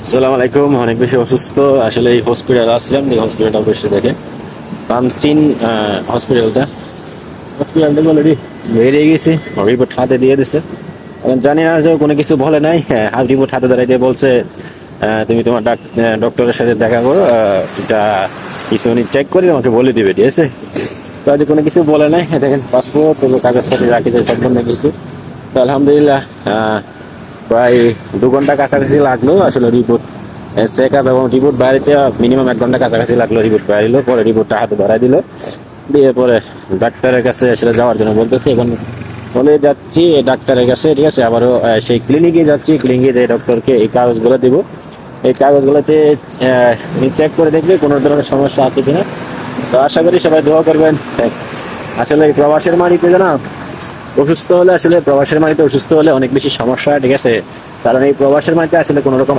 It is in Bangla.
আসসালামু আলাইকুম। অনেক বেশি অসুস্থ আসলে। এই হসপিটাল আসলাম, এই হসপিটালটা অবশ্যই দেখে পামচিন হসপিটালটা অলরেডি বেরিয়ে গেছি, রিপোর্ট হাতে দিয়ে দিছে। এখন জানি না যে কোনো কিছু বলে নাই। হাত রিপোর্ট হাতে ধরে দিয়ে বলছে তুমি তোমার ডক্টরের সাথে দেখা করো, এটা কিছু উনি চেক করে আমাকে বলে দিবে, ঠিক আছে? তো আজ কোনো কিছু বলে নাই। দেখেন পাসপোর্ট কাগজপাতি রাখি সব বন্ধ কিছু। তো আলহামদুলিল্লাহ প্রায় 2 ঘন্টা কাছাকাছি লাগলো আসলে রিপোর্ট চেক আপ এবং রিপোর্ট বাইরেতে মিনিমাম 1 ঘন্টা কাছাকাছি লাগলো। রিপোর্ট বাইরে পরে রিপোর্টটা হাতে ধরাই দিল, দিয়ে পরে ডাক্তারের কাছে আসলে যাওয়ার জন্য বলতেছে। এখন বলে যাচ্ছি ডাক্তারের কাছে, ঠিক আছে? আবারও সেই ক্লিনিকে যাচ্ছি, ক্লিনিকে যে ডক্টরকে এই কাগজগুলো দিব, এই কাগজগুলোতে চেক করে দেখবে কোনো ধরনের সমস্যা আছে কিনা। তো আশা করি সবাই দোয়া করবেন। আসলে এই প্রবাসের মাটিতে জানা অসুস্থ হলে, আসলে প্রবাসের মাটিতে অসুস্থ হলে অনেক বেশি সমস্যা, ঠিক আছে? কারণ এই প্রবাসের মাটিতে আসলে কোনো রকম